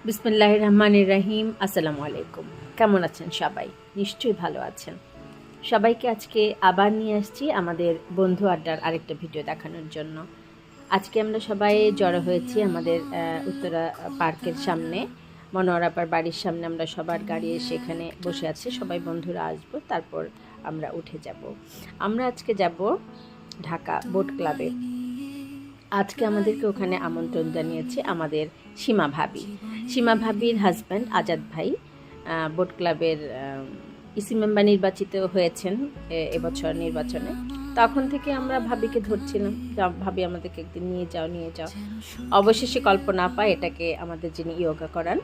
বিসমিল্লাহির রহমানির রহিম। আসসালামু আলাইকুম। কেমন আছেন সবাই? নিশ্চয়ই ভালো আছেন। সবাইকে আজকে আবার নিয়ে আসছি আমাদের বন্ধু আড্ডার আরেকটা ভিডিও দেখানোর জন্য। আজকে আমরা সবাই জড়ো হয়েছি আমাদের উত্তরা পার্কের সামনে, মনোয়ারাপার বাড়ির সামনে। আমরা সবার গাড়ি এসে এখানে বসে আছি, সবাই বন্ধুরা আসবো, তারপর আমরা উঠে যাব। আমরা আজকে যাব ঢাকা বোট ক্লাবে। আজকে আমাদেরকে ওখানে আমন্ত্রণ জানিয়েছে আমাদের সীমা ভাবির হাজব্যান্ড আজাদ ভাই। বোট ক্লাবের ইসি মেম্বার নির্বাচিত হয়েছেন এবছর নির্বাচনে। তখন থেকে আমরা ভাবিকে ধরছিলাম, ভাবি আমাদেরকে একদিন নিয়ে যাও। অবশেষে কল্পনা পায় এটাকে আমাদের যিনি ইয়োগা করান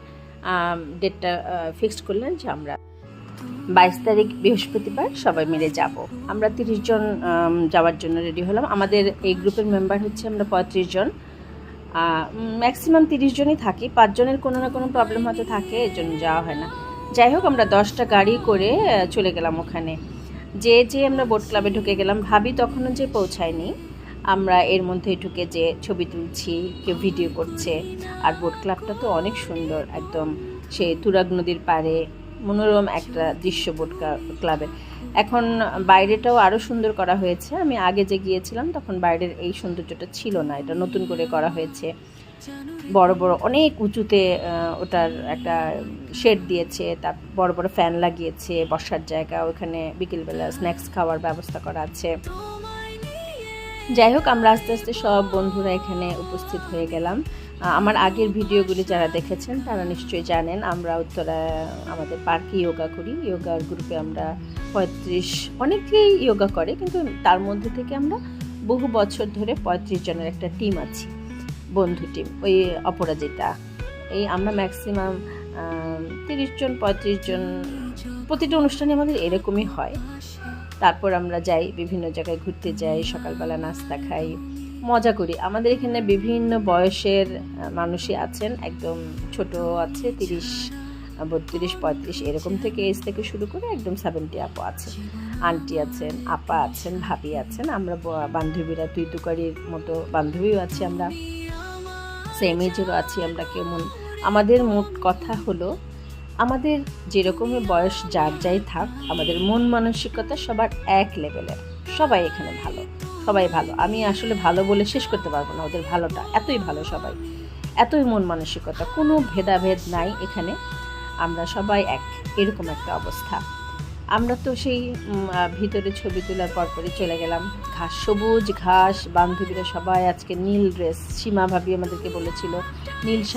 ডেটটা ফিক্সড করলেন যে আমরা 22 তারিখ বৃহস্পতিবার সবাই মিলে যাব। আমরা 30 জন যাওয়ার জন্য রেডি হলাম। আমাদের এই গ্রুপের মেম্বার হচ্ছে আমরা 35 জন, ম্যাক্সিমাম 30 জনই থাকি। 5 জনের কোনো না কোনো প্রবলেম হয়তো থাকে, এর জন্য যাওয়া হয় না। যাই হোক, আমরা 10টা গাড়ি করে চলে গেলাম ওখানে। যে আমরা বোট ক্লাবে ঢুকে গেলাম। ভাবি তখনও যে পৌঁছায়নি। আমরা এর মধ্যে ঢুকে যে ছবি তুলছি, কেউ ভিডিও করছে। আর বোট ক্লাবটা তো অনেক সুন্দর, একদম সেই তুরাগ নদীর পাড়ে মনোরম একটা দৃশ্য বোট ক্লাবে। এখন বাইরেটাও আরও সুন্দর করা হয়েছে। আমি আগে যে গিয়েছিলাম তখন বাইরের এই সৌন্দর্যটা ছিল না, এটা নতুন করে করা হয়েছে। বড় বড় অনেক উঁচুতে ওটার একটা শেড দিয়েছে, তার বড় বড় ফ্যান লাগিয়েছে, বসার জায়গা, ওখানে বিকেলবেলা স্ন্যাক্স খাওয়ার ব্যবস্থা করা আছে। যাই হোক, আমরা আস্তে আস্তে সব বন্ধুরা এখানে উপস্থিত হয়ে গেলাম। আমার আগের ভিডিওগুলি যারা দেখেছেন তারা নিশ্চয়ই জানেন আমরা উত্তরা আমাদের পার্কে ইয়োগা করি। ইয়োগার গ্রুপে আমরা 35, অনেকেই ইয়োগা করে, কিন্তু তার মধ্যে থেকে আমরা বহু বছর ধরে 35 জনের একটা টিম আছি, বন্ধু টিম, ওই অপরাজিতা। এই আমরা ম্যাক্সিমাম 30 জন 35 জন প্রতিটা অনুষ্ঠানে আমাদের এরকমই হয়। তারপর আমরা যাই, বিভিন্ন জায়গায় ঘুরতে যাই, সকালবেলা নাস্তা খাই, মজা করি। আমাদের এখানে বিভিন্ন বয়সের মানুষই আছেন, একদম ছোট আছে 30, 32, 35 এরকম থেকে এজ থেকে শুরু করে একদম 70 আপু আছে, আন্টি আছেন, আপা আছেন, ভাবি আছেন। আমরা বান্ধবীরা তুই তুকারির মতো বান্ধবীও আছি, আমরা সেম এজেরও আছি আমরা কেমন। আমাদের মোট কথা হলো, আমাদের যেরকমই বয়স যার যাই থাক, আমাদের মন মানসিকতা সবার এক লেভেলের। সবাই এখানে ভালো, সবাই ভালো। আমি আসলে ভালো বলে শেষ করতে পারবো না ওদের ভালোটা, এতই ভালো সবাই, এতই মন মানসিকতা, কোনো ভেদাভেদ নাই এখানে। আমরা সবাই এক, এরকম একটা অবস্থা। আমরা তো সেই ভিতরে ছবি তোলার পরপরই চলে গেলাম। ঘাস, সবুজ ঘাস, বান্ধবীরা সবাই আজকে নীল ড্রেস, সীমা ভাবি আমাদেরকে বলেছিল নীল শাড়ি